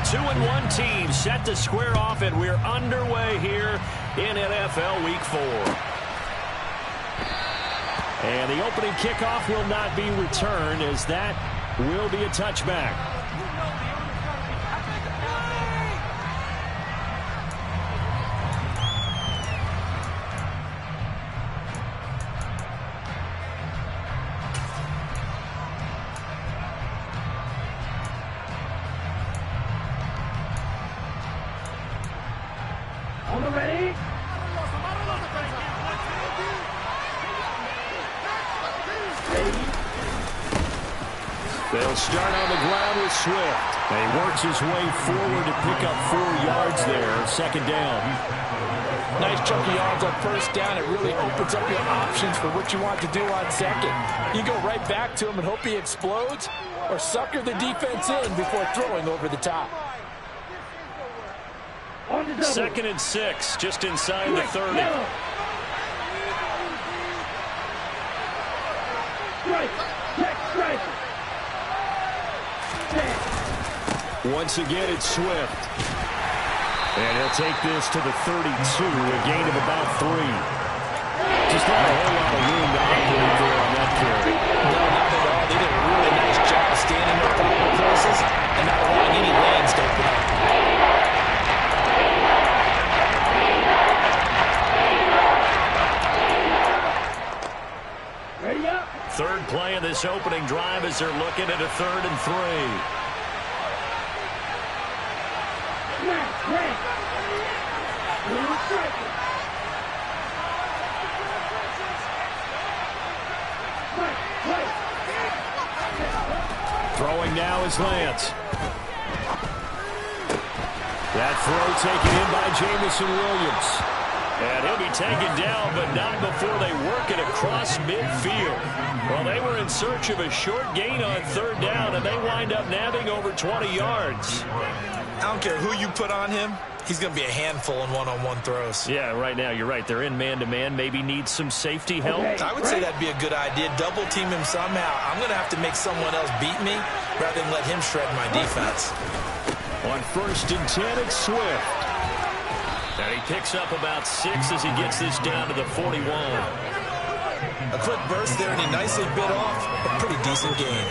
2-1 team set to square off, and we're underway here in NFL Week 4. And the opening kickoff will not be returned, as that will be a touchback. They'll start on the ground with Swift. And he works his way forward to pick up 4 yards there. Second down. Nice chunk of yards on first down. It really opens up your options for what you want to do on second. You go right back to him and hope he explodes, or sucker the defense in before throwing over the top. 2nd and 6, just inside the 30. Once again, it's Swift. And he'll take this to the 32, a gain of about 3. Just not a whole lot of room to operate there on that carry. No, not at all. They did a really nice job standing in proper places and not allowing any lanes to open up. Third play of this opening drive as they're looking at a 3rd and 3. Throwing now is Lance. That throw taken in by Jamison Williams. And he'll be taken down, but not before they work it across midfield. Well, they were in search of a short gain on 3rd down, and they wind up nabbing over 20 yards. I don't care who you put on him. He's going to be a handful in one-on-one throws. Yeah, right now, you're right. They're in man-to-man. Maybe needs some safety help. I would say that'd be a good idea. Double team him somehow. I'm going to have to make someone else beat me rather than let him shred my defense. On 1st and 10, it's Swift. And he picks up about 6 as he gets this down to the 41. A quick burst there, and he nicely bit off a pretty decent gain.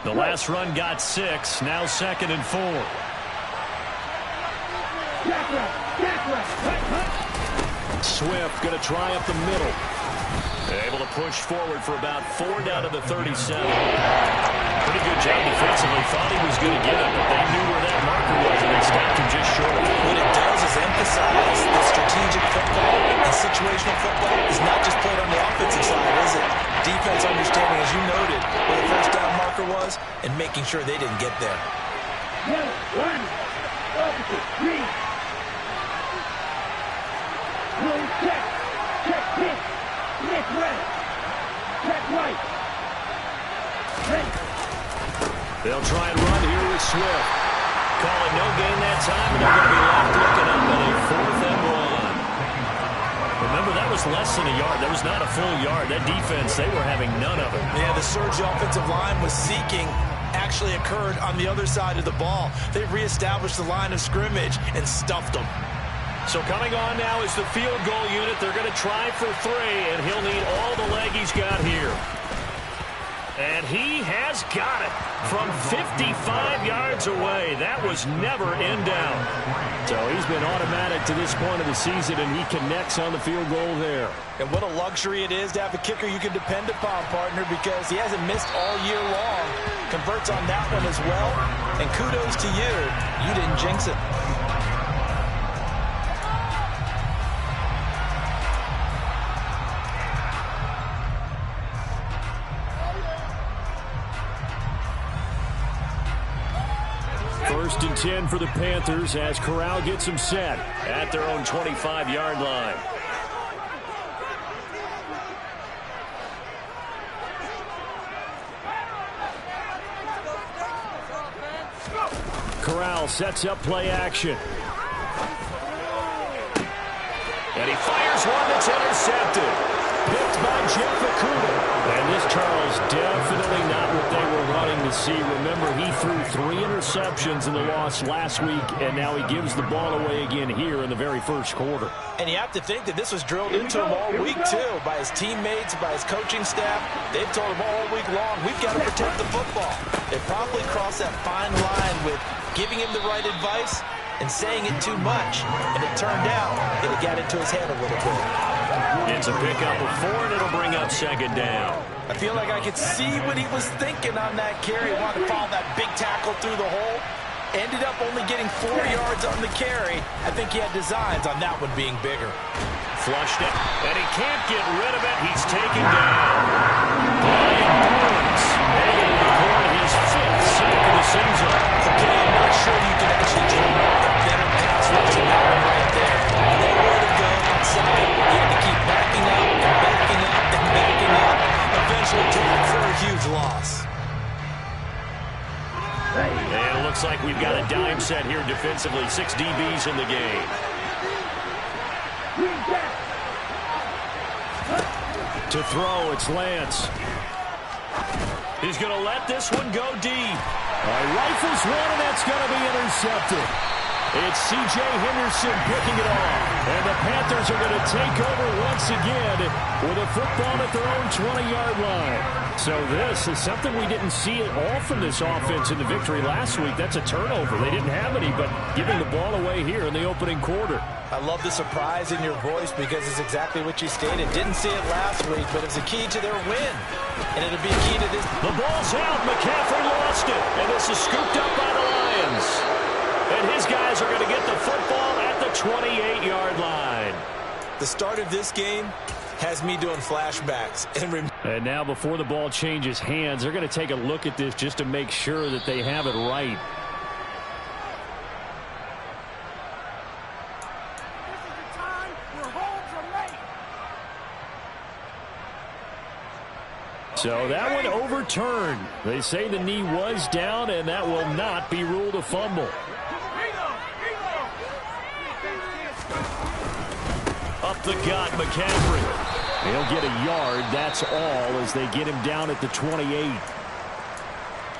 The last run got 6. Now 2nd and 4. Swift going to try up the middle. Able to push forward for about 4 down to the 37. Pretty good job defensively. Thought he was going to get it, but they knew where that marker was, and they stopped him just short of it. What it does is emphasize that strategic football and situational football is not just played on the offensive side, is it? Defense understanding, as you noted, where the first down marker was and making sure they didn't get there. 1, 3. Check. Check pitch. Next right. Check right. Ready. They'll try and run here with Swift. Call it no gain that time, and they're going to be left looking up at a 4th and 1. Remember, that was less than a yard. That was not a full yard. That defense, they were having none of it. Yeah, the surge offensive line was seeking actually occurred on the other side of the ball. They reestablished the line of scrimmage and stuffed them. So coming on now is the field goal unit. They're going to try for 3, and he'll need all the leg he's got here. And he has got it from 55 yards away. That was never in doubt. So he's been automatic to this point of the season, and he connects on the field goal there. And what a luxury it is to have a kicker you can depend upon, partner, because he hasn't missed all year long. Converts on that one as well. And kudos to you. You didn't jinx it. First and 10 for the Panthers as Corral gets them set at their own 25-yard line. Corral sets up play action. And he fires one that's intercepted. Picked by Jeff Okuda. And this, Charles, definitely not what they were wanting to see. Remember, he threw 3 interceptions in the loss last week, and now he gives the ball away again here in the very first quarter. And you have to think that this was drilled into him all week, too, by his teammates, by his coaching staff. They've told him all week long, we've got to protect the football. They probably crossed that fine line with giving him the right advice and saying it too much. And it turned out that it got into his head a little bit. It's a pickup of 4, and it'll bring up second down. I feel like I could see what he was thinking on that carry. He wanted to follow that big tackle through the hole. Ended up only getting 4 yards on the carry. I think he had designs on that one being bigger. Flushed it, and he can't get rid of it. He's taken down. Brian Burns hanging in the corner. His 5th sack of the season. Okay, I'm not sure you can actually draw a better pass rush than that one right there. Nowhere to go outside. You have to keep backing up and backing up and backing up. Eventually tagged for a huge loss. And it looks like we've got a dime set here defensively. 6 DBs in the game. To throw, it's Lance. He's going to let this one go deep. Rifles one, and that's going to be intercepted. It's C.J. Henderson picking it off. And the Panthers are going to take over once again with a football at their own 20-yard line. So this is something we didn't see at all from this offense in the victory last week. That's a turnover. They didn't have any, but giving the ball away here in the opening quarter. I love the surprise in your voice because it's exactly what you stated. Didn't see it last week, but it's a key to their win. And it'll be a key to this. The ball's out. McCaffrey lost it. And this is scooped up by the Lions. And his guys are going to get the football at the 28-yard line. The start of this game has me doing flashbacks. And now before the ball changes hands, they're going to take a look at this just to make sure that they have it right. So that one overturned. They say the knee was down, and that will not be ruled a fumble. Up the gut, McCaffrey. He'll get a yard, that's all, as they get him down at the 28.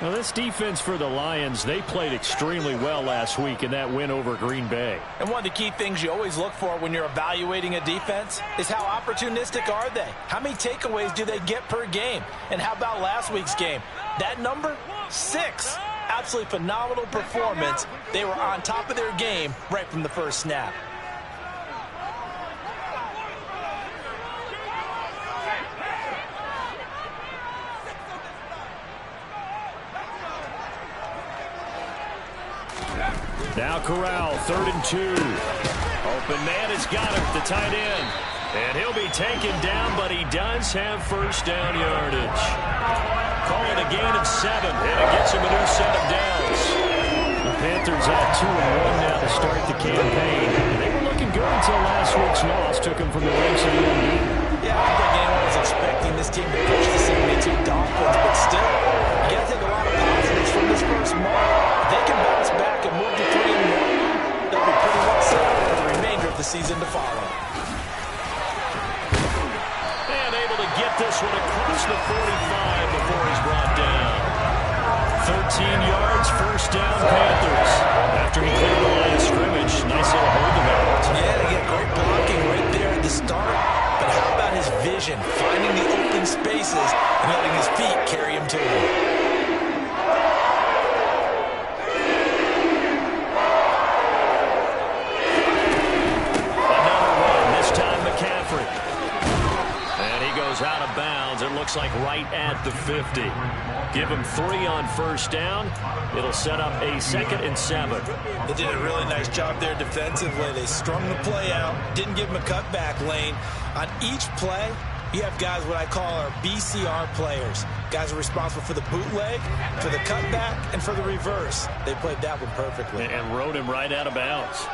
Now this defense for the Lions, they played extremely well last week in that win over Green Bay. And one of the key things you always look for when you're evaluating a defense is how opportunistic are they? How many takeaways do they get per game? And how about last week's game? That number? 6. Absolutely phenomenal performance. They were on top of their game right from the first snap. Now Corral, 3rd and 2. Open man has got him, the tight end. And he'll be taken down, but he does have first down yardage. Call it a gain of 7, and it gets him a new set of downs. The Panthers at 2-1 now to start the campaign. They were looking good until last week's loss took them from the ranks of the NBA. Yeah, I don't think anyone was expecting this team to push the 72 Dolphins, but still, you got to take a lot of positives from this first month. If they can bounce back and move to 3-1, they'll be pretty well set up for the remainder of the season to follow. And able to get this one across the 45 before he's brought down. 13 yards, first down, Panthers. After he cleared the line of scrimmage, nice little hold of it. Yeah, they get great blocking right there at the start. But how about his vision, finding the open spaces and letting his feet carry him to him? Out of bounds. It looks like right at the 50. Give him 3 on first down. It'll set up a 2nd and 7. They did a really nice job there defensively. They strung the play out, didn't give him a cutback lane. On each play, you have guys what I call our BCR players. Guys are responsible for the bootleg, for the cutback, and for the reverse. They played that one perfectly. And rode him right out of bounds.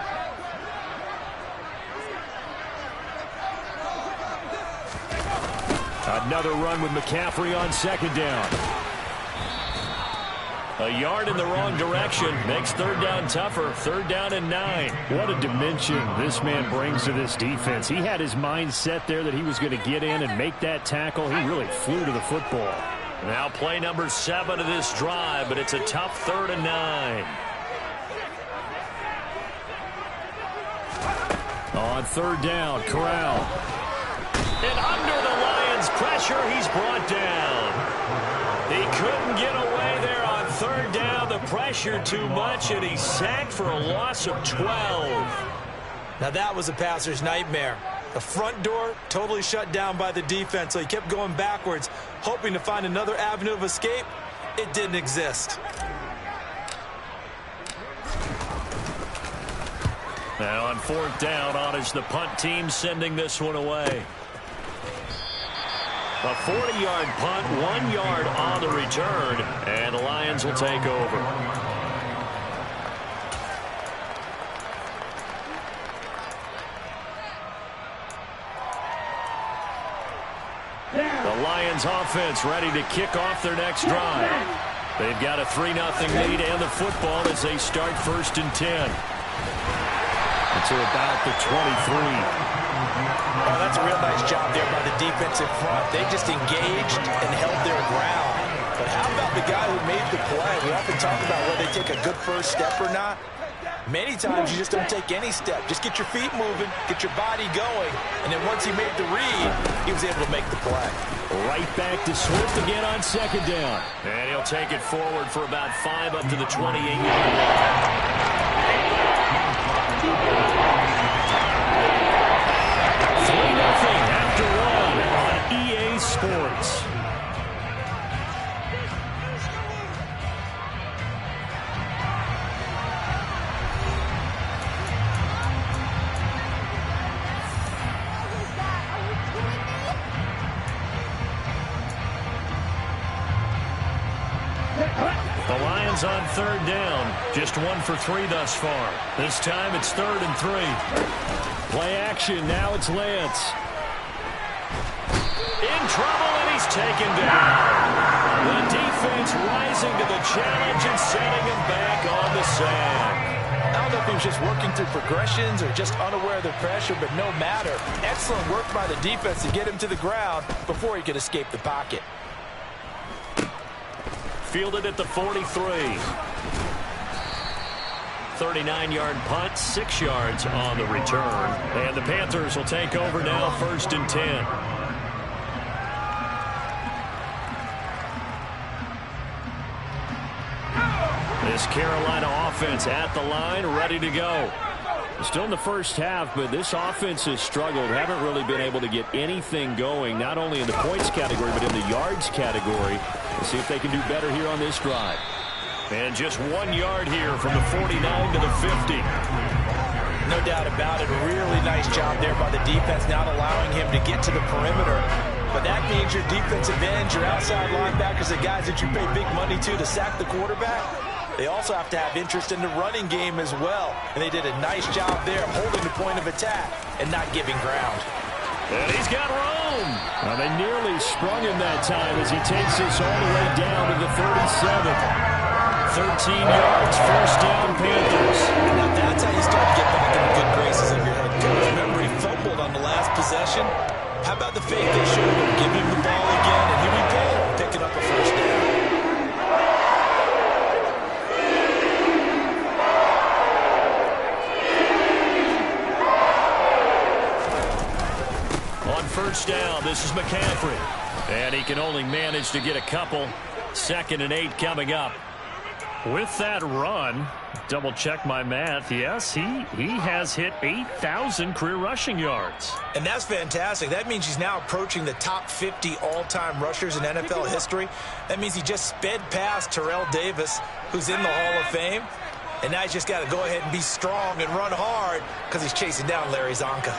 Another run with McCaffrey on 2nd down. A yard in the wrong direction makes third down tougher. Third down and 9. What a dimension this man brings to this defense. He had his mind set there that he was going to get in and make that tackle. He really flew to the football. Now play number 7 of this drive, but it's a tough third and 9. On third down, Corral. And under the Lions' pressure, he's brought down. He couldn't get away there on third down. The pressure too much, and he's sacked for a loss of 12. Now that was a passer's nightmare. The front door totally shut down by the defense, so he kept going backwards, hoping to find another avenue of escape. It didn't exist. Now on fourth down, on is the punt team sending this one away. A 40-yard punt, 1 yard on the return, and the Lions will take over. The Lions offense ready to kick off their next drive. They've got a 3-0 lead and the football as they start 1st and 10. To about the 23. Oh, that's a real nice job there by the defensive front. They just engaged and held their ground. But how about the guy who made the play? We often talk about whether they take a good first step or not. Many times you just don't take any step. Just get your feet moving, get your body going, and then once he made the read, he was able to make the play. Right back to Swift again on second down. And he'll take it forward for about 5 up to the 28-yard line. 3-0 after 1 on EA Sports. The Lions on third down. Just 1 for 3 thus far. This time it's 3rd and 3. Play action. Now it's Lance. In trouble, and he's taken down. The defense rising to the challenge and setting him back on the sack. I don't know if he was just working through progressions or just unaware of the pressure, but no matter. Excellent work by the defense to get him to the ground before he could escape the pocket. Fielded at the 43. 39-yard punt, 6 yards on the return. And the Panthers will take over now, 1st and 10. This Carolina offense at the line, ready to go. Still in the first half, but this offense has struggled. Haven't really been able to get anything going, not only in the points category, but in the yards category. We'll see if they can do better here on this drive. And just 1 yard here from the 49 to the 50. No doubt about it. Really nice job there by the defense, not allowing him to get to the perimeter. But that means your defensive ends, your outside linebackers, the guys that you pay big money to sack the quarterback, they also have to have interest in the running game as well. And they did a nice job there holding the point of attack and not giving ground. And he's got room. Well, they nearly sprung him that time as he takes this all the way down to the 37. 13 yards, 1st down, Panthers. Now that's how you start to get back in the good graces of your head coach. Remember, he fumbled on the last possession. How about the fake they showed him? Give him the ball again, and here we go, picking up a 1st down. On 1st down, this is McCaffrey. And he can only manage to get a couple. 2nd and 8 coming up. With that run, double check my math, yes, he has hit 8,000 career rushing yards. And that's fantastic. That means he's now approaching the top 50 all-time rushers in NFL history. That means he just sped past Terrell Davis, who's in the Hall of Fame. And now he's just got to go ahead and be strong and run hard because he's chasing down Larry Zonka.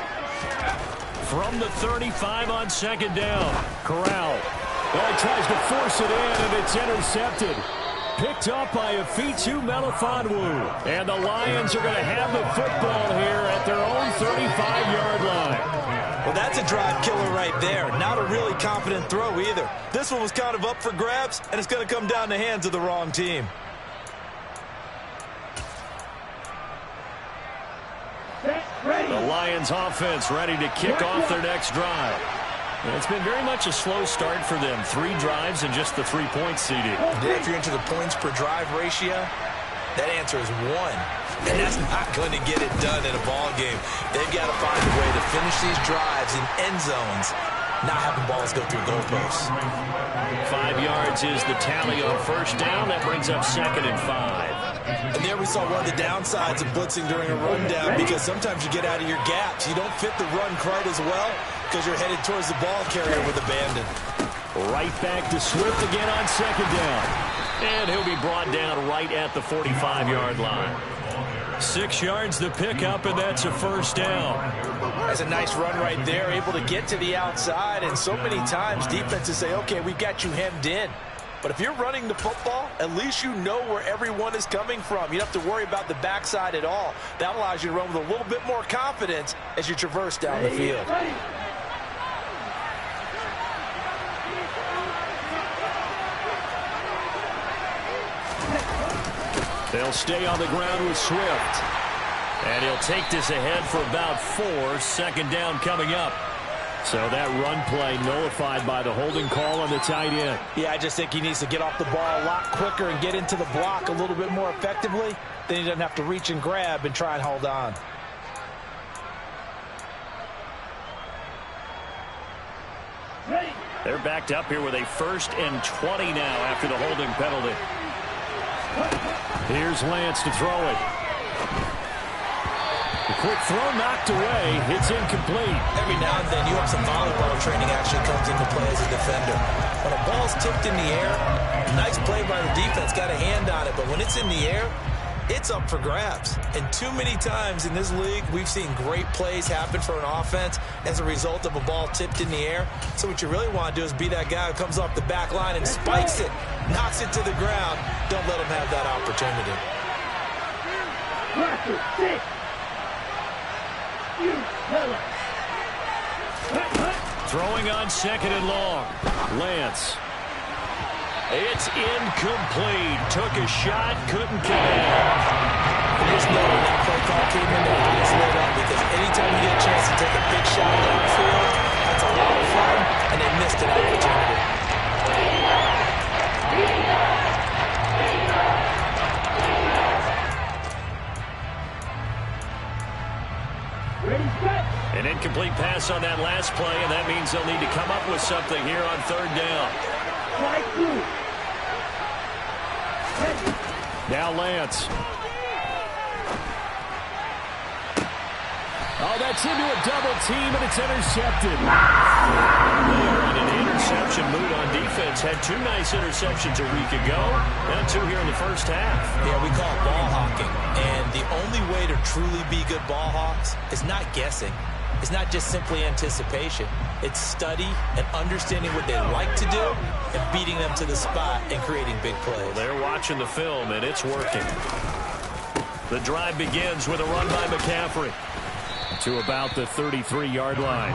From the 35 on 2nd down, Corral. Well, he tries to force it in, and it's intercepted. Picked up by Afitu Melifonwu. And the Lions are going to have the football here at their own 35-yard line. Well, that's a drive killer right there. Not a really confident throw either. This one was kind of up for grabs, and it's going to come down the hands of the wrong team. Lions offense ready to kick off their next drive. It's been very much a slow start for them. 3 drives and just the 3-point seeding. Yeah, if you're into the points per drive ratio, that answer is 1. And that's not going to get it done in a ball game. They've got to find a way to finish these drives in end zones, not having balls go through goalposts. 5 yards is the tally on first down. That brings up 2nd and 5. And there we saw one of the downsides of blitzing during a rundown, because sometimes you get out of your gaps. You don't fit the run quite as well because you're headed towards the ball carrier with abandon. Right back to Swift again on 2nd down. And he'll be brought down right at the 45-yard line. 6 yards the pickup, and that's a first down. That's a nice run right there, able to get to the outside. And so many times defenses say, okay, we've got you hemmed in. But if you're running the football, at least you know where everyone is coming from. You don't have to worry about the backside at all. That allows you to run with a little bit more confidence as you traverse down the field. They'll stay on the ground with Swift. And he'll take this ahead for about 4. 2nd down coming up. So that run play nullified by the holding call on the tight end. Yeah, I just think he needs to get off the ball a lot quicker and get into the block a little bit more effectively. Then he doesn't have to reach and grab and try and hold on. They're backed up here with a 1st and 20 now after the holding penalty. Here's Lance to throw it. The quick throw knocked away. It's incomplete. Every now and then you have some volleyball training actually comes into play as a defender. When a ball's tipped in the air, nice play by the defense, got a hand on it. But when it's in the air, it's up for grabs. And too many times in this league, we've seen great plays happen for an offense as a result of a ball tipped in the air. So what you really want to do is be that guy who comes off the back line and spikes it, knocks it to the ground. Don't let him have that opportunity. Throwing on 2nd and long. Lance. It's incomplete. Took a shot, couldn't connect. Just know when that play call came in, their eyes lit up, because anytime you get a chance to take a big shot downfield, that's a lot of fun, and they missed an opportunity. An incomplete pass on that last play, and that means they'll need to come up with something here on 3rd down. Now Lance. Oh, that's into a double team, and it's intercepted. They are in an interception mood on defense. Had 2 nice interceptions a week ago, and 2 here in the first half. Yeah, we call it ball hawking. And the only way to truly be good ball hawks is not guessing. It's not just simply anticipation. It's study and understanding what they like to do and beating them to the spot and creating big plays. Well, they're watching the film, and it's working. The drive begins with a run by McCaffrey to about the 33-yard line.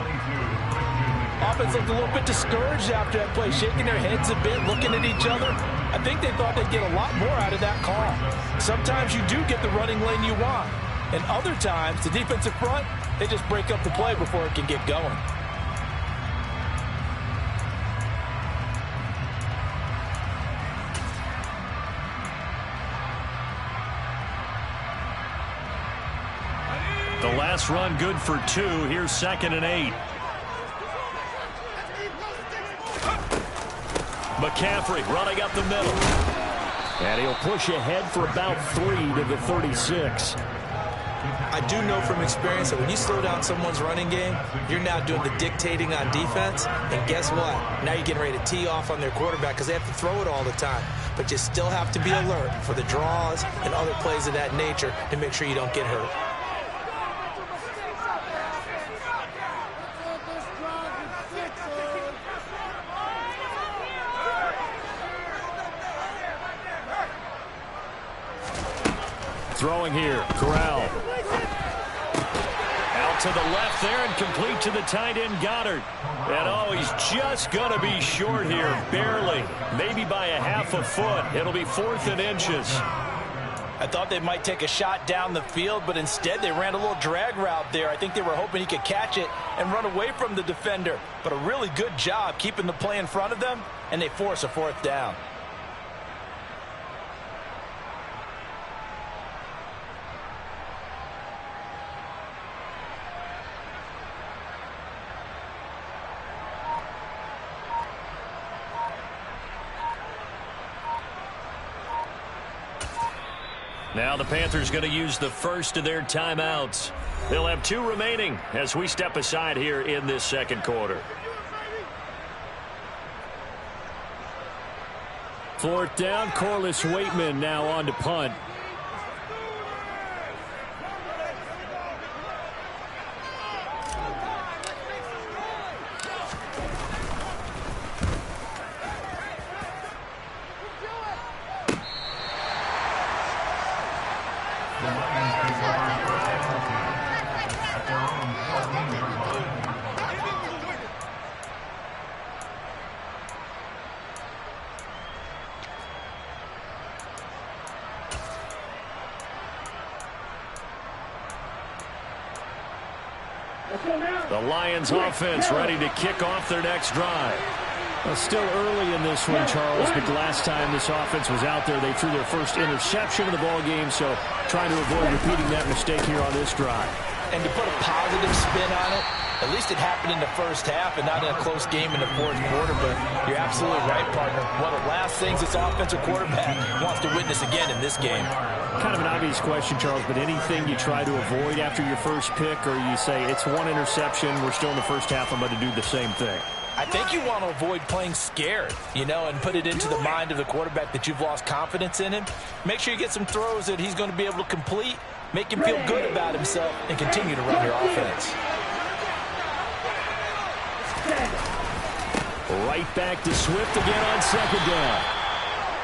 Offense looked a little bit discouraged after that play, shaking their heads a bit, looking at each other. I think they thought they'd get a lot more out of that call. Sometimes you do get the running lane you want, and other times the defensive front, they just break up the play before it can get going. The last run good for 2. Here's 2nd and 8. McCaffrey running up the middle. And he'll push ahead for about 3 to the 36. I do know from experience that when you slow down someone's running game, you're now doing the dictating on defense. And guess what? Now you're getting ready to tee off on their quarterback because they have to throw it all the time. But you still have to be alert for the draws and other plays of that nature to make sure you don't get hurt. Throwing here, Corral. Out to the left there and complete to the tight end, Goddard. And oh, he's just going to be short here, barely. Maybe by a half a foot. It'll be 4th and inches. I thought they might take a shot down the field, but instead they ran a little drag route there. I think they were hoping he could catch it and run away from the defender. But a really good job keeping the play in front of them, and they force a fourth down. Now the Panthers going to use the first of their timeouts. They'll have 2 remaining as we step aside here in this second quarter. Fourth down, Corliss Waitman now on to punt. The Lions offense ready to kick off their next drive. Well, still early in this one, Charles, but the last time this offense was out there, they threw their first interception of the ball game, so trying to avoid repeating that mistake here on this drive. And to put a positive spin on it, at least it happened in the first half and not in a close game in the fourth quarter. But you're absolutely right, partner. One of the last things this offensive quarterback wants to witness again in this game. Kind of an obvious question, Charles, but anything you try to avoid after your first pick, or you say it's one interception, we're still in the first half, I'm going to do the same thing? I think you want to avoid playing scared, and put it into the mind of the quarterback that you've lost confidence in him. Make sure you get some throws that he's going to be able to complete, make him feel good about himself, and continue to run your offense. Right back to Swift again on second down.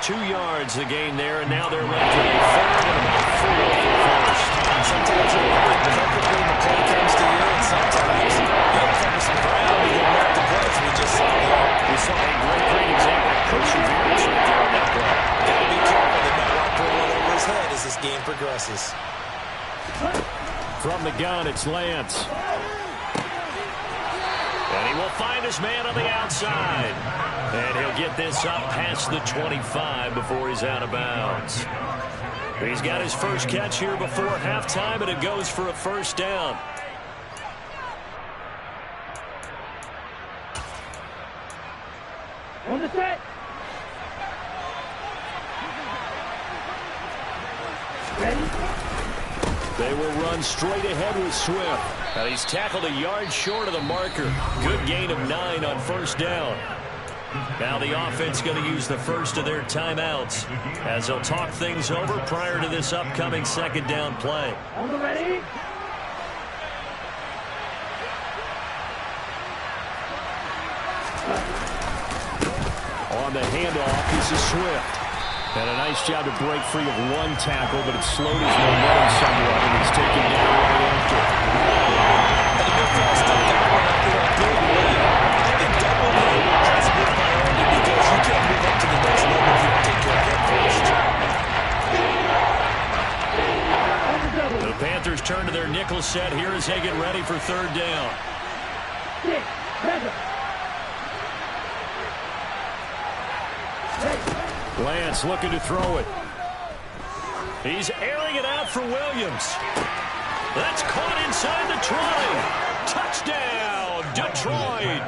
2 yards the gain there, and now they're left with a third and about 4 for first. Sometimes you're right perfectly when the play comes to you, and sometimes you got to cover some ground to get back to play, as we just saw here. We saw a great example of perseverance right there on that play. Got to be careful. They might want to put one over his head as this game progresses. From the gun, it's Lance. And he will find his man on the outside. And he'll get this up past the 25 before he's out of bounds. He's got his first catch here before halftime, and it goes for a first down. On the set. Ready? They will run straight ahead with Swift. And he's tackled a yard short of the marker. Good gain of 9 on first down. Now the offense going to use the first of their timeouts as they'll talk things over prior to this upcoming second down play. On the ready? On the handoff, this is Swift. And a nice job to break free of one tackle, but it slowed his momentum somewhat, and he's taken down right after. And the midfield still got one out there on Bill Williams. I think double move has a good priority because you can't move up to the next level if you don't take care of that first. The Panthers turn to their nickel set here as they get ready for third down. 6, 7. Lance looking to throw it. He's airing it out for Williams. That's caught inside the 20. Touchdown, Detroit.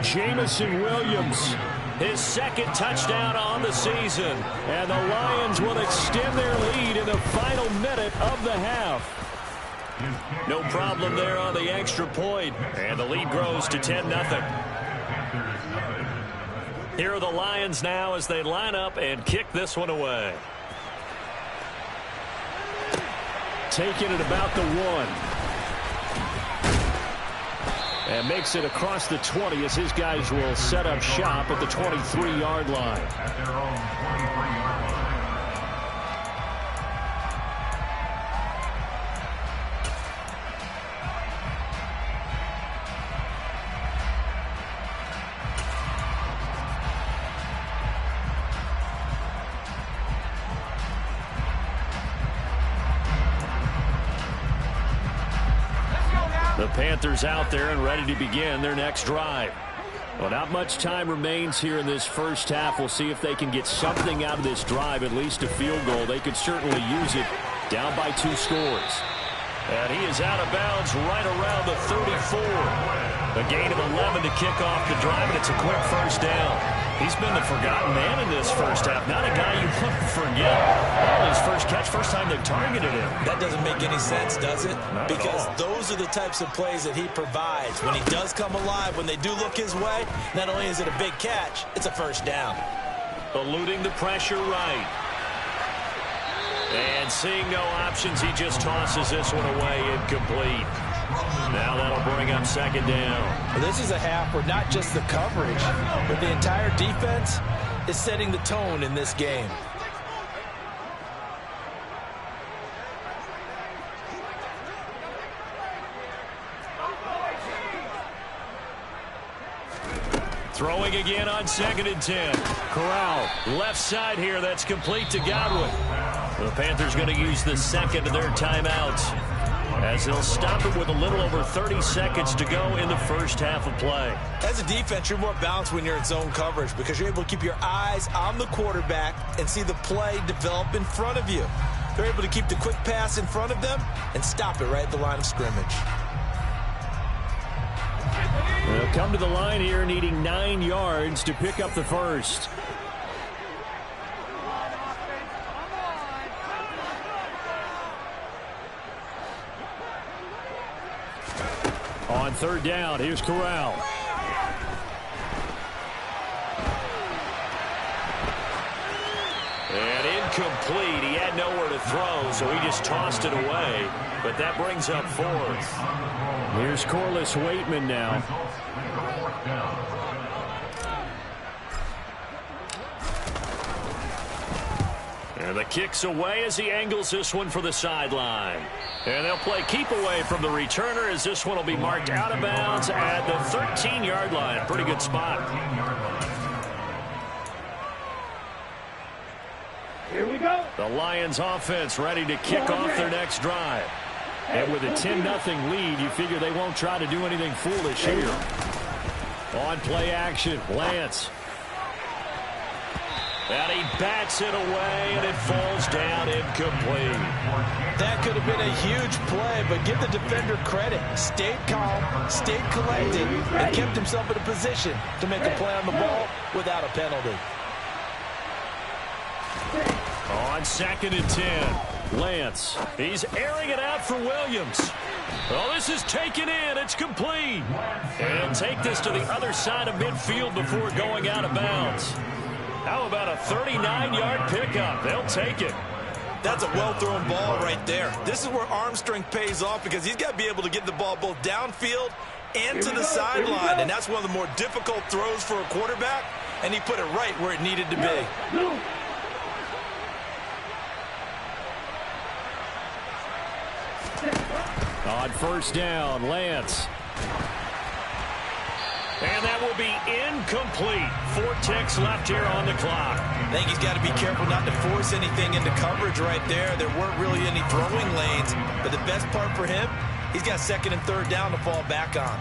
Jamison Williams. His second touchdown on the season. And the Lions will extend their lead in the final minute of the half. No problem there on the extra point. And the lead grows to 10-0. Here are the Lions now as they line up and kick this one away. Taking it about the 1. And makes it across the 20 as his guys will set up shop at the 23-yard line. The Panthers out there and ready to begin their next drive. Well, not much time remains here in this first half. We'll see if they can get something out of this drive, at least a field goal. They could certainly use it, down by 2 scores. And he is out of bounds right around the 34. A gain of 11 to kick off the drive, and it's a quick first down. He's been the forgotten man in this first half. Not a guy you want to forget. Oh, his first catch, first time they've targeted him. That doesn't make any sense, does it? Not because at all. those are the types of plays that he provides. When he does come alive, when they do look his way, not only is it a big catch, it's a first down. Eluding the pressure right. And seeing no options, he just tosses this one away, incomplete. Now that'll bring up second down. Well, this is a half where not just the coverage, but the entire defense is setting the tone in this game. Throwing again on 2nd and 10. Corral, left side here. That's complete to Godwin. The Panthers going to use the second of their timeouts, as they'll stop it with a little over 30 seconds to go in the first half of play. As a defense, you're more balanced when you're in zone coverage because you're able to keep your eyes on the quarterback and see the play develop in front of you. They're able to keep the quick pass in front of them and stop it right at the line of scrimmage. They'll come to the line here needing 9 yards to pick up the first. On 3rd down, here's Corral. And incomplete. He had nowhere to throw, so he just tossed it away. But that brings up 4th. Here's Corliss Waitman now. And the kick's away as he angles this one for the sideline. And they'll play keep away from the returner as this one will be marked out of bounds at the 13-yard line. Pretty good spot. Here we go. The Lions offense ready to kick off their next drive. And with a 10-0 lead, you figure they won't try to do anything foolish here. On play action, Lance. And he bats it away, and it falls down incomplete. That could have been a huge play, but give the defender credit. Stayed calm, stayed collected, and kept himself in a position to make a play on the ball without a penalty. On 2nd and 10, Lance. He's airing it out for Williams. Oh, this is taken in. It's complete. And take this to the other side of midfield before going out of bounds. How about a 39-yard pickup? They'll take it. That's a well-thrown ball right there. This is where arm strength pays off because he's got to be able to get the ball both downfield and to the sideline. And that's one of the more difficult throws for a quarterback. And he put it right where it needed to be. On 1st down, Lance. And that will be incomplete. 4 ticks left here on the clock. I think he's got to be careful not to force anything into coverage right there. There weren't really any throwing lanes. But the best part for him, he's got 2nd and 3rd down to fall back on.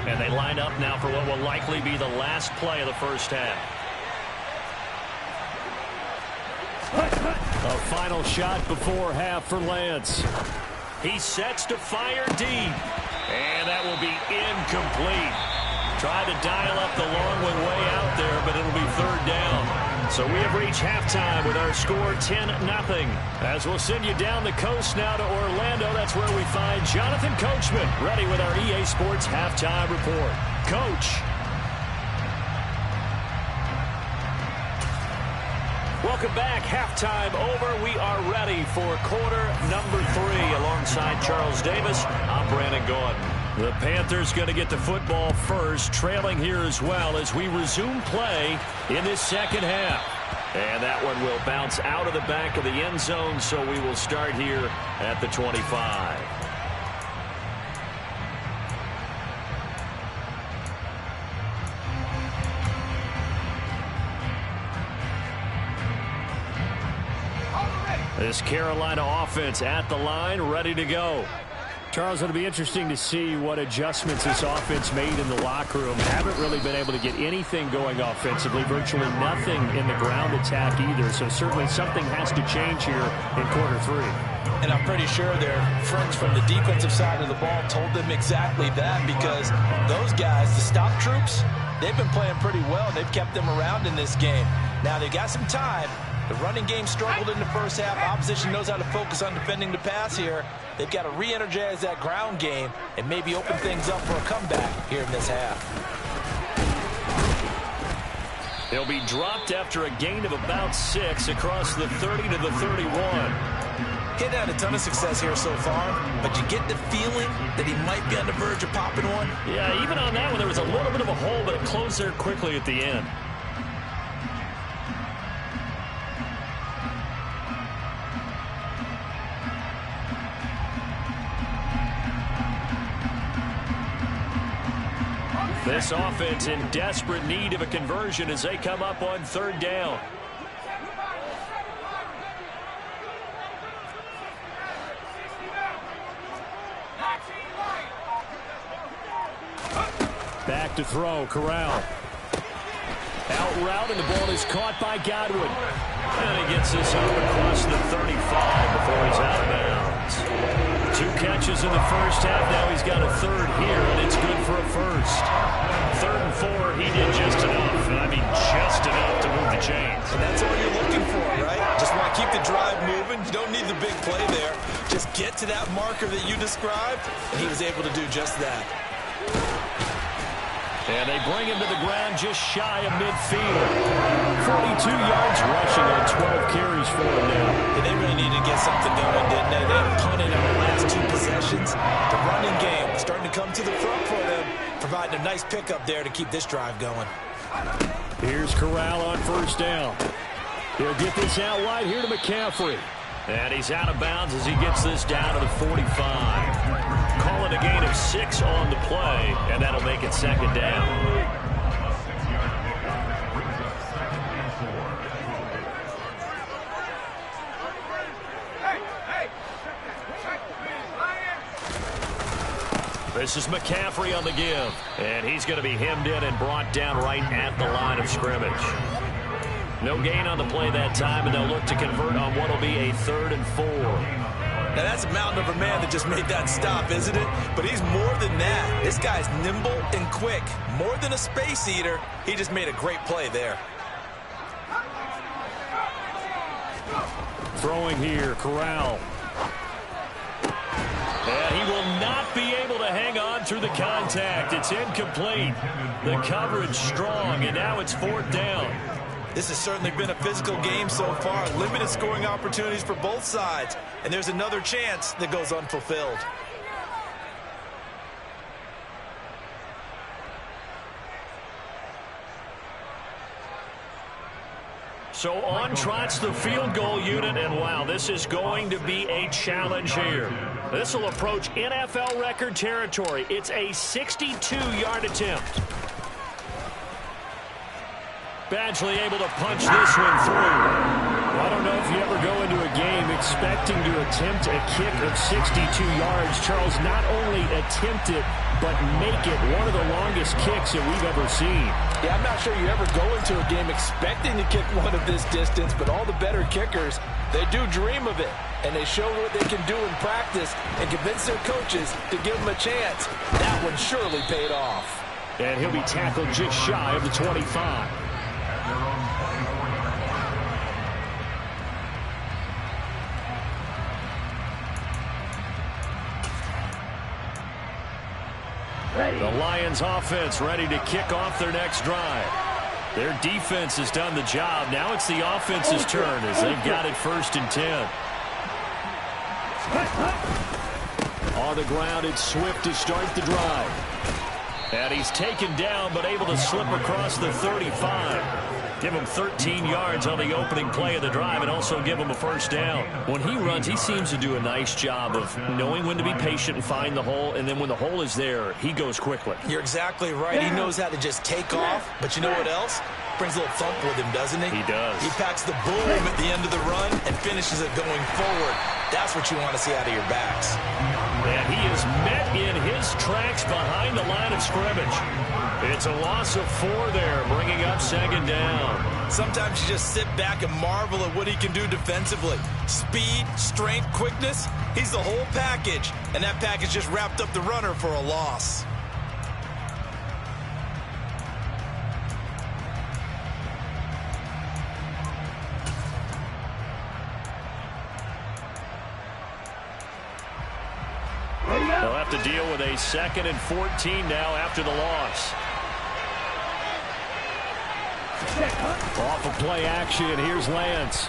And they line up now for what will likely be the last play of the first half. A final shot before half for Lance. He sets to fire deep. And that will be incomplete. Tried to dial up the long one way out there, but it'll be 3rd down. So we have reached halftime with our score 10-0. As we'll send you down the coast now to Orlando, that's where we find Jonathan Coachman, ready with our EA Sports halftime report. Coach. Welcome back. Halftime over. We are ready for quarter number 3. Alongside Charles Davis, I'm Brandon Gordon. The Panthers going to get the football first, trailing here as well as we resume play in this second half. And that one will bounce out of the back of the end zone, so we will start here at the 25. This Carolina offense at the line, ready to go. Charles, it'll be interesting to see what adjustments this offense made in the locker room. Haven't really been able to get anything going offensively, virtually nothing in the ground attack either. So certainly something has to change here in quarter 3. And I'm pretty sure their friends from the defensive side of the ball told them exactly that, because those guys, the stop troops, they've been playing pretty well. They've kept them around in this game. Now they've got some time. The running game struggled in the first half. Opposition knows how to focus on defending the pass here. They've got to re-energize that ground game and maybe open things up for a comeback here in this half. They'll be dropped after a gain of about 6 across the 30 to the 31. He'd had a ton of success here so far, but you get the feeling that he might be on the verge of popping one. Yeah, even on that one, there was a little bit of a hole, but it closed there quickly at the end. This offense in desperate need of a conversion as they come up on 3rd down. Back to throw, Corral. Out route, and the ball is caught by Godwin. And he gets this up across the 35 before he's out of bounds. 2 catches in the first half. Now he's got a 3rd here, and it's good for a 1st. 3rd and 4, he did just enough. And I mean just enough to move the chains. And that's all you're looking for, right? Just want to keep the drive moving. You don't need the big play there. Just get to that marker that you described, and he was able to do just that. And they bring him to the ground just shy of midfield. 42 yards rushing on 12 carries for him now. And they really needed to get something going, didn't they? They punted on the last 2 possessions. The running game starting to come to the front for them, providing a nice pickup there to keep this drive going. Here's Corral on 1st down. He'll get this out wide here to McCaffrey. And he's out of bounds as he gets this down to the 45. Calling a gain of 6 on the play, and that'll make it 2nd down. This is McCaffrey on the give, and he's going to be hemmed in and brought down right at the line of scrimmage. No gain on the play that time, and they'll look to convert on what will be a 3rd and 4. Now, that's a mountain of a man that just made that stop, isn't it? But he's more than that. This guy's nimble and quick. More than a space eater, he just made a great play there. Throwing here, Corral. And he will not be able to hang on through the contact. It's incomplete. The coverage strong, and now it's 4th down. This has certainly been a physical game so far. Limited scoring opportunities for both sides. And there's another chance that goes unfulfilled. So on trots the field goal unit, and wow, this is going to be a challenge here. This will approach NFL record territory. It's a 62-yard attempt. Badgley able to punch this one through. I don't know if you ever go into a game expecting to attempt a kick of 62 yards. Charles, not only attempt it, but make it one of the longest kicks that we've ever seen. Yeah, I'm not sure you ever go into a game expecting to kick one of this distance, but all the better kickers, they do dream of it. And they show what they can do in practice and convince their coaches to give them a chance. That one surely paid off. And he'll be tackled just shy of the 25. The Lions offense ready to kick off their next drive. Their defense has done the job. Now it's the offense's turn as they've got it 1st and 10. On the ground, it's Swift to start the drive. And he's taken down but able to slip across the 35. Give him 13 yards on the opening play of the drive and also give him a 1st down. When he runs, he seems to do a nice job of knowing when to be patient and find the hole, and then when the hole is there, he goes quickly. You're exactly right. He knows how to just take off, but you know what else? brings a little thump with him, doesn't he? He does. He packs the boom at the end of the run and finishes it going forward. That's what you want to see out of your backs. And he is met in his tracks behind the line of scrimmage. It's a loss of 4 there, bringing up second down. Sometimes you just sit back and marvel at what he can do defensively. Speed, strength, quickness, he's the whole package. And that package just wrapped up the runner for a loss. They'll have to deal with a 2nd and 14 now after the loss. Off of play action, here's Lance.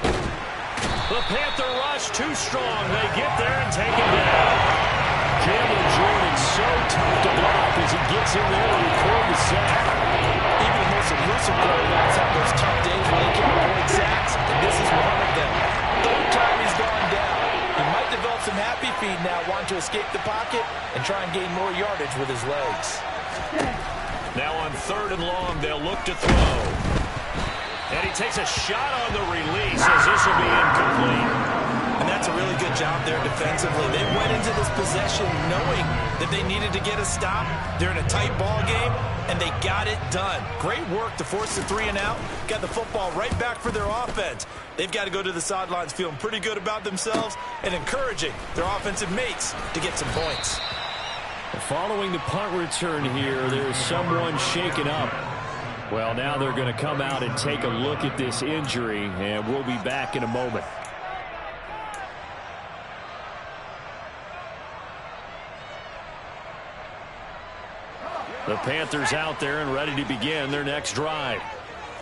The Panther rush too strong. They get there and take him down. Cameron Jordan's so tough to block as he gets in there to record the sack. Even the most elusive quarterbacks have those tough days where they can't avoid sacks, and this is one of them. Third time he's gone down. He might develop some happy feet now, wanting to escape the pocket and try and gain more yardage with his legs. Now on 3rd and long, they'll look to throw. And he takes a shot on the release as this will be incomplete. And that's a really good job there defensively. They went into this possession knowing that they needed to get a stop. They're in a tight ball game, and they got it done. Great work to force the 3 and out. Got the football right back for their offense. They've got to go to the sidelines feeling pretty good about themselves and encouraging their offensive mates to get some points. Following the punt return here, there's someone shaken up. Well, now they're going to come out and take a look at this injury, and we'll be back in a moment. The Panthers out there and ready to begin their next drive.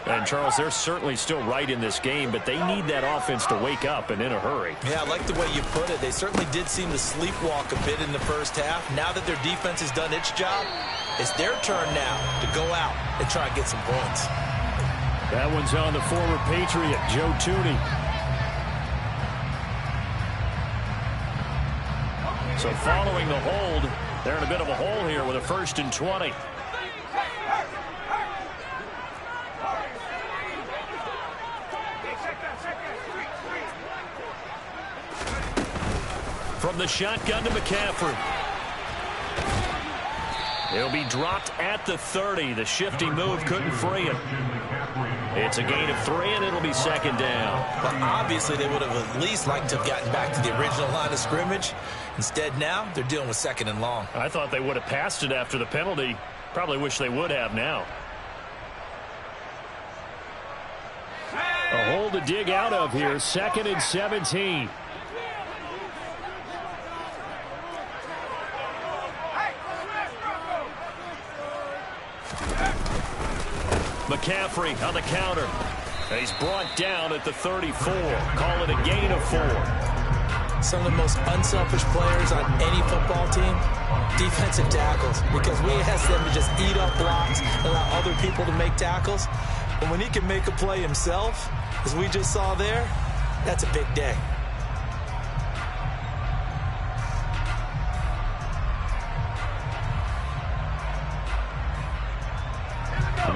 And, Charles, they're certainly still right in this game, but they need that offense to wake up and in a hurry. Yeah, I like the way you put it. They certainly did seem to sleepwalk a bit in the first half. Now that their defense has done its job, it's their turn now to go out and try and get some points. That one's on the former Patriot, Joe Tooney. So following the hold, they're in a bit of a hole here with a 1st and 20. From the shotgun to McCaffrey. He'll be dropped at the 30. The shifty move couldn't free him. It's a gain of 3, and it'll be 2nd down. Well, obviously, they would have at least liked to have gotten back to the original line of scrimmage. Instead, now, they're dealing with 2nd and long. I thought they would have passed it after the penalty. Probably wish they would have now. A hole to dig out of here. 2nd and 17. McCaffrey on the counter. And he's brought down at the 34. Call it a gain of 4. Some of the most unselfish players on any football team, defensive tackles, because we ask them to just eat up blocks and allow other people to make tackles. And when he can make a play himself, as we just saw there, that's a big day.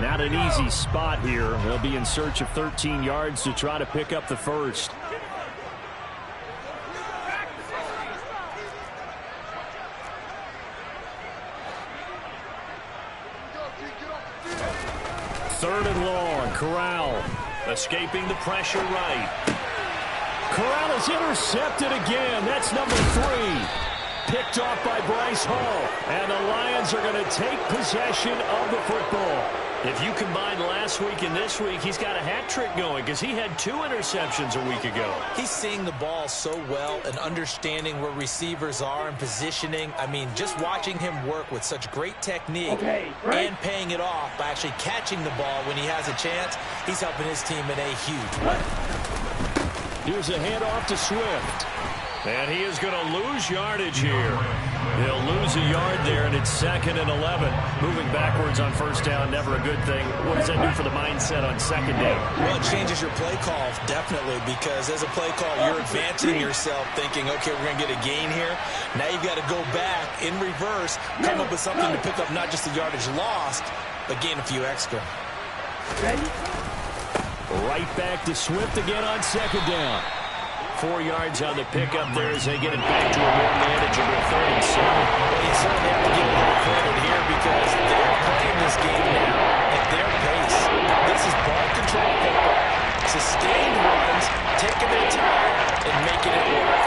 Not an easy spot here. They'll be in search of 13 yards to try to pick up the 1st. Third and long. Corral escaping the pressure right. Corral is intercepted again. That's number 3. Picked off by Bryce Hall. And the Lions are going to take possession of the football. If you combine last week and this week, he's got a hat trick going because he had 2 interceptions a week ago. He's seeing the ball so well and understanding where receivers are and positioning. I mean, just watching him work with such great technique and paying it off by actually catching the ball when he has a chance, he's helping his team in a huge way. Here's a handoff to Swift. And he is going to lose yardage here. He'll lose a yard there, and it's 2nd and 11. Moving backwards on 1st down, never a good thing. What does that do for the mindset on 2nd down? Well, it changes your play call, definitely, because as a play call, you're advancing yourself thinking, okay, we're going to get a gain here. Now you've got to go back in reverse, come up with something to pick up not just the yardage lost, but gain a few extra. Ready? Right back to Swift again on second down. 4 yards on the pickup there as they get it back to a more manageable 3rd and 7. Well, you certainly have to give them more credit here because they're playing this game now at their pace. This is ball control football, sustained runs, taking their time, and making it work.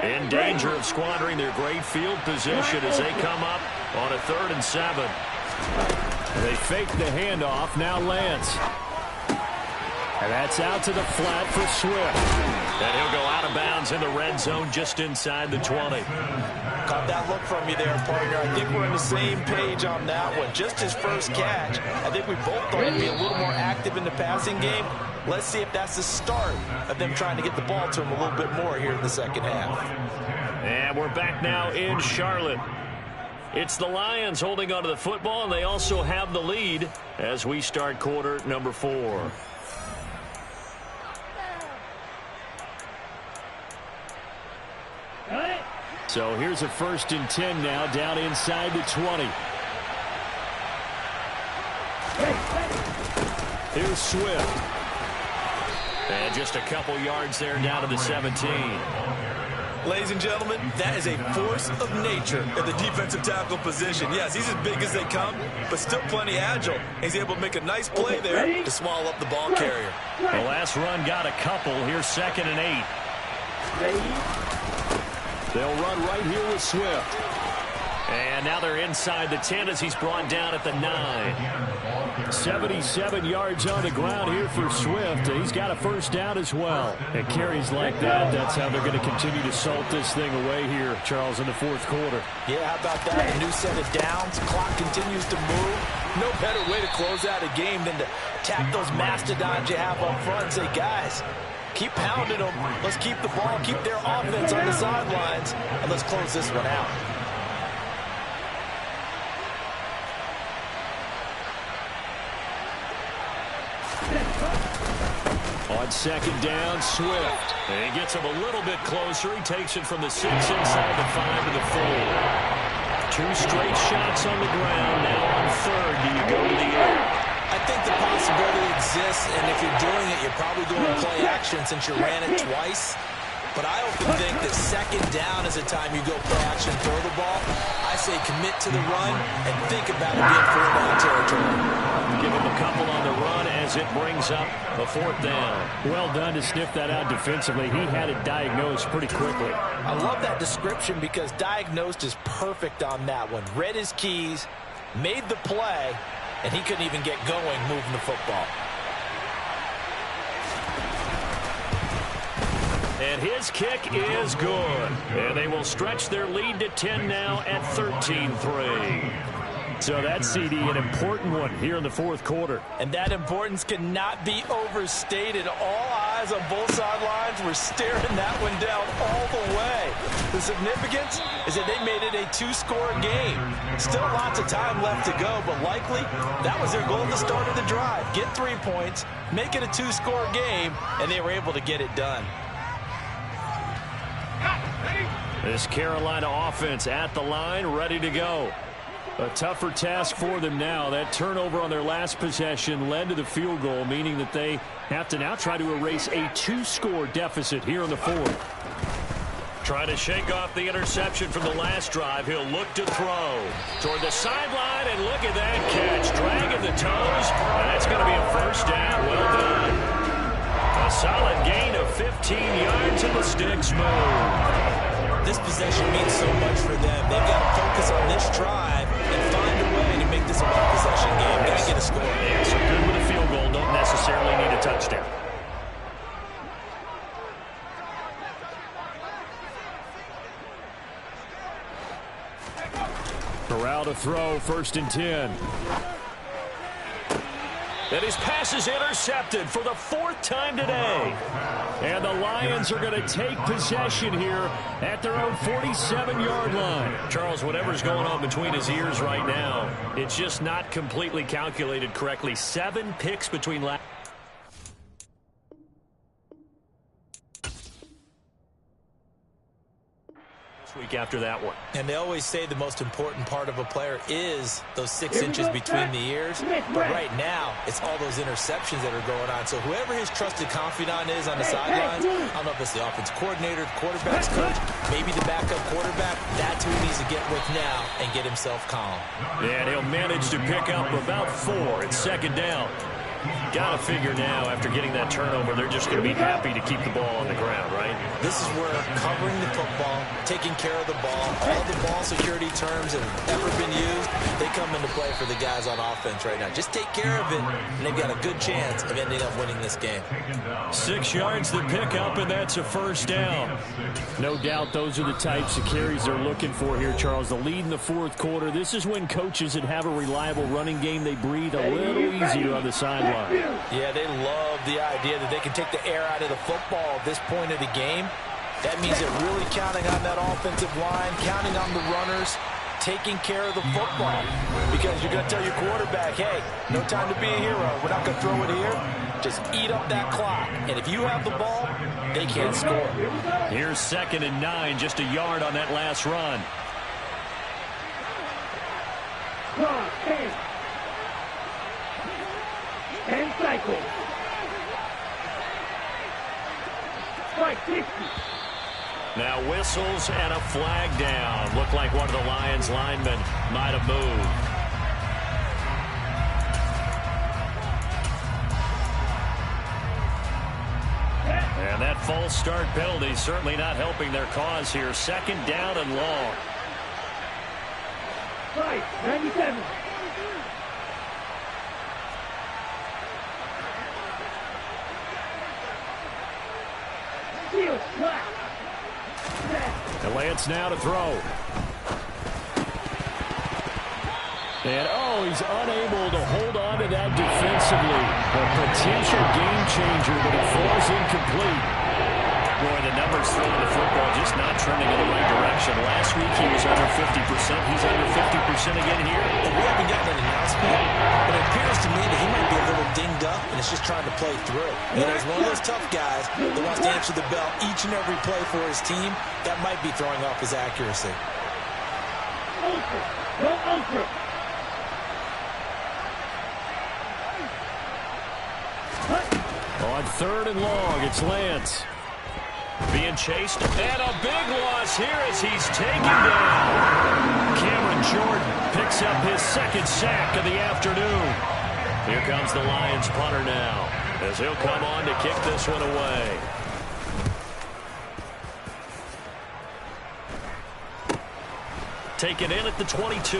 In danger of squandering their great field position as they come up on a 3rd and 7. They fake the handoff. Now Lance. And that's out to the flat for Swift. And he'll go out of bounds in the red zone just inside the 20. Caught that look from you there, partner. I think we're on the same page on that one. Just his first catch. I think we both thought he'd be a little more active in the passing game. Let's see if that's the start of them trying to get the ball to him a little bit more here in the second half. And we're back now in Charlotte. It's the Lions holding onto the football, and they also have the lead as we start quarter number 4. So here's a 1st and 10 now down inside the 20. Here's Swift. And just a couple yards there down to the 17. Ladies and gentlemen, that is a force of nature at the defensive tackle position. Yes, he's as big as they come, but still plenty agile. He's able to make a nice play there to swallow up the ball carrier. The last run got a couple. Here's 2nd and 8. They'll run right here with Swift. And now they're inside the 10 as he's brought down at the 9. 77 yards on the ground here for Swift. He's got a 1st down as well. And carries like that, that's how they're going to continue to salt this thing away here, Charles, in the 4th quarter. Yeah, how about that? A new set of downs. Clock continues to move. No better way to close out a game than to tap those mastodons you have up front and say, guys, keep pounding them. Let's keep the ball, keep their offense on the sidelines, and let's close this one out. On 2nd down, Swift. And he gets him a little bit closer. He takes it from the 6 inside the 5 to the 4. 2 straight shots on the ground. Now on 3rd, do you go to the air? I think the possibility exists, and if you're doing it, you're probably going to play action since you ran it twice. But I often think that 2nd down is the time you go play action, throw the ball. I say commit to the run and think about it being 4th down territory. Give him a couple on the run as it brings up a 4th down. Well done to sniff that out defensively. He had it diagnosed pretty quickly. I love that description because diagnosed is perfect on that one. Read his keys, made the play, and he couldn't even get going moving the football. And his kick is good. And they will stretch their lead to 10 now at 13-3. So that's, CD, an important one here in the 4th quarter. And that importance cannot be overstated. All eyes on both sidelines were staring that one down all the way. The significance is that they made it a 2-score game. Still lots of time left to go, but likely that was their goal at the start of the drive. Get 3 points, make it a 2-score game, and they were able to get it done. This Carolina offense at the line, ready to go. A tougher task for them now. That turnover on their last possession led to the field goal, meaning that they have to now try to erase a 2-score deficit here in the 4th. Trying to shake off the interception from the last drive. He'll look to throw toward the sideline, and look at that catch. Dragging the toes. That's going to be a 1st down. Well done. A solid gain of 15 yards, and the sticks move. This possession means so much for them. They've got to focus on this drive and find a way to make this a one-possession game. Got to get a score. Yeah, so good with a field goal. Don't necessarily need a touchdown. Corral to throw, 1st and 10. And his pass is intercepted for the 4th time today. And the Lions are going to take possession here at their own 47-yard line. Charles, whatever's going on between his ears right now, it's just not completely calculated correctly. 7 picks between last. week after that one. And they always say the most important part of a player is those 6 inches between the ears. But right now, it's all those interceptions that are going on. So whoever his trusted confidant is on the sidelines, I don't know if it's the offensive coordinator, the quarterback's coach, maybe the backup quarterback, that's who he needs to get with now and get himself calm. And he'll manage to pick up about 4. It's second down. Got to figure now, after getting that turnover, they're just going to be happy to keep the ball on the ground, right? This is where covering the football, taking care of the ball, all the ball security terms that have ever been used, they come into play for the guys on offense right now. Just take care of it, and they've got a good chance of ending up winning this game. 6 yards to pick up, and that's a first down. No doubt those are the types of carries they're looking for here, Charles. The lead in the fourth quarter. This is when coaches that have a reliable running game, they breathe a little easier on the sideline. Yeah, they love the idea that they can take the air out of the football at this point of the game. That means they're really counting on that offensive line, counting on the runners, taking care of the football. Because you're going to tell your quarterback, hey, no time to be a hero. We're not going to throw it here. Just eat up that clock. And if you have the ball, they can't score. Here's 2nd and 9, just a yard on that last run. And cycle. Strike 60. Now whistles and a flag down. Looked like one of the Lions linemen might have moved. And that false start penalty certainly not helping their cause here. 2nd down and long. Strike 97. And Lance now to throw. And, he's unable to hold on to that defensively. A potential game changer, but it falls incomplete. Boy, the numbers throwing the football just not trending in the right direction. Last week he was under 50%. He's under 50% again here. And we haven't gotten an announcement, but it appears to me that he might be a little dinged up and is just trying to play through. You know, he's one of those tough guys that wants to answer the bell each and every play for his team. That might be throwing off his accuracy. Ultra. Go ultra. On 3rd and long, it's Lance. Being chased, and a big loss here as he's taken down. Cameron Jordan picks up his 2nd sack of the afternoon. Here comes the Lions punter now, as he'll come on to kick this one away. Taken in at the 22.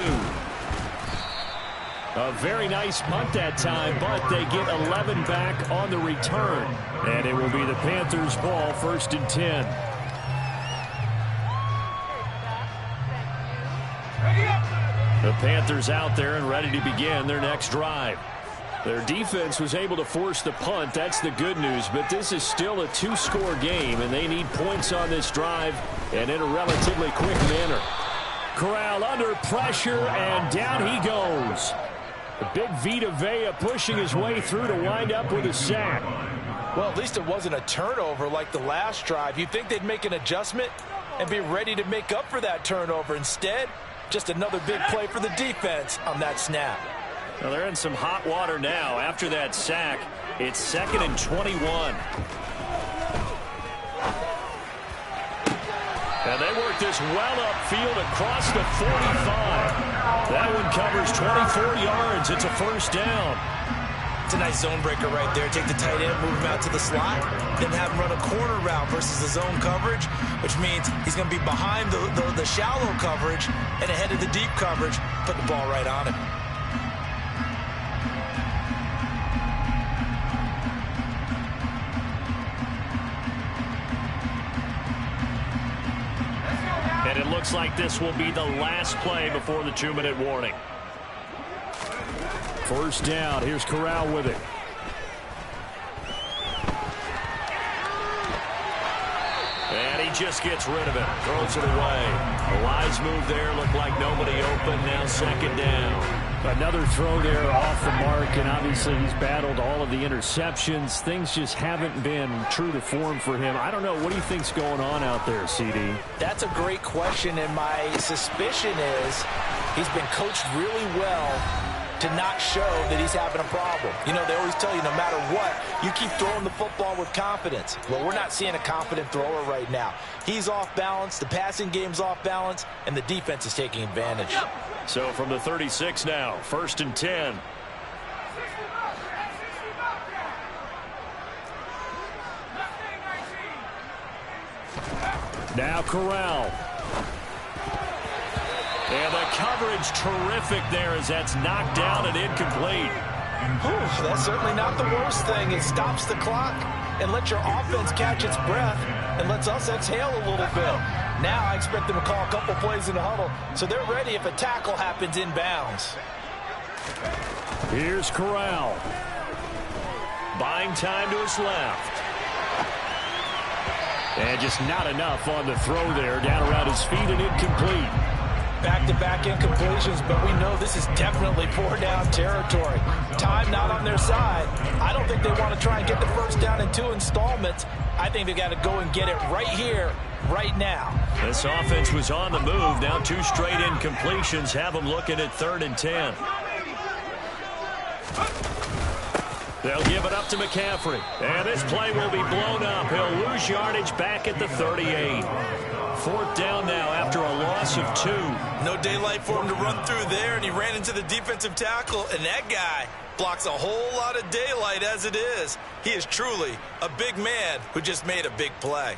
A very nice punt that time, but they get 11 back on the return. And it will be the Panthers' ball, 1st and 10. The Panthers out there and ready to begin their next drive. Their defense was able to force the punt. That's the good news, but this is still a 2-score game, and they need points on this drive and in a relatively quick manner. Corral under pressure, and down he goes. The big Vita Vea pushing his way through to wind up with a sack. Well, at least it wasn't a turnover like the last drive. You'd think they'd make an adjustment and be ready to make up for that turnover. Instead, just another big play for the defense on that snap. Well, they're in some hot water now. After that sack, it's 2nd and 21. And they work this well upfield across the 45. That one covers 24 yards. It's a 1st down. It's a nice zone breaker right there. Take the tight end, move him out to the slot, then have him run a corner route versus the zone coverage, which means he's going to be behind the shallow coverage and ahead of the deep coverage. Put the ball right on him. And it looks like this will be the last play before the 2-minute warning. 1st down. Here's Corral with it. And he just gets rid of it. Throws it away. A wise move there. Looked like nobody open. Now 2nd down. Another throw there off the mark, and obviously he's battled all of the interceptions. Things just haven't been true to form for him. I don't know. What do you think's going on out there, CD? That's a great question, and my suspicion is he's been coached really well to not show that he's having a problem. You know, they always tell you no matter what, you keep throwing the football with confidence. Well, we're not seeing a confident thrower right now. He's off balance, the passing game's off balance, and the defense is taking advantage. So from the 36 now, 1st and 10. Now Corral. And the coverage terrific there as that's knocked down and incomplete. Whew, that's certainly not the worst thing. It stops the clock and lets your offense catch its breath and lets us exhale a little bit. Now I expect them to call a couple plays in the huddle so they're ready if a tackle happens inbounds. Here's Corral. Buying time to his left. And just not enough on the throw there. Down around his feet and incomplete. Back-to-back incompletions, but we know this is definitely four-down territory. Time not on their side. I don't think they want to try and get the first down in 2 installments. I think they got to go and get it right here, right now. This offense was on the move. Now 2 straight incompletions have them looking at 3rd and 10. They'll give it up to McCaffrey. And this play will be blown up. He'll lose yardage back at the 38. 4th down now after a loss of 2. No daylight for him to run through there, and he ran into the defensive tackle, and that guy blocks a whole lot of daylight as it is. He is truly a big man who just made a big play.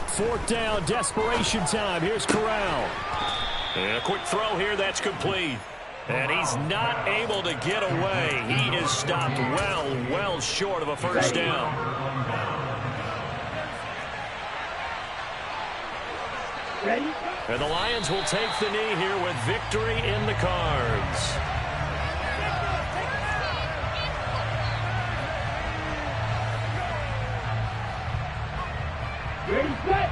Fourth down, desperation time. Here's Corral. And a quick throw here that's complete. And he's not able to get away. He is stopped well short of a first down. Ready? And the Lions will take the knee here with victory in the cards. Ready, set.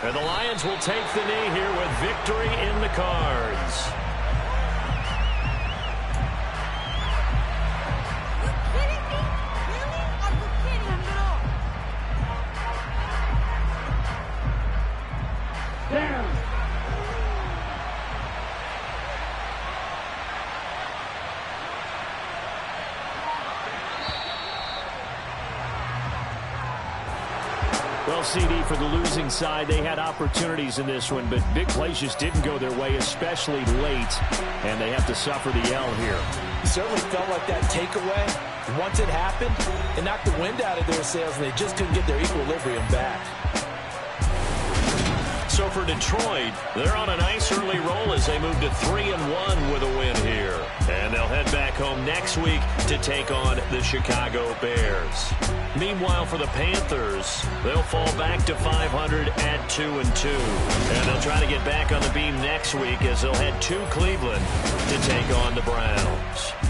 And the Lions will take the knee here with victory in the cards. Down. Well, CD, for the losing side, they had opportunities in this one, but big plays just didn't go their way, especially late, and they have to suffer the L here. It certainly felt like that takeaway. Once it happened, it knocked the wind out of their sails, and they just couldn't get their equilibrium back. So for Detroit, they're on a nice early roll as they move to 3-1 with a win here. And they'll head back home next week to take on the Chicago Bears. Meanwhile, for the Panthers, they'll fall back to 500 at 2-2. And they'll try to get back on the beam next week as they'll head to Cleveland to take on the Browns.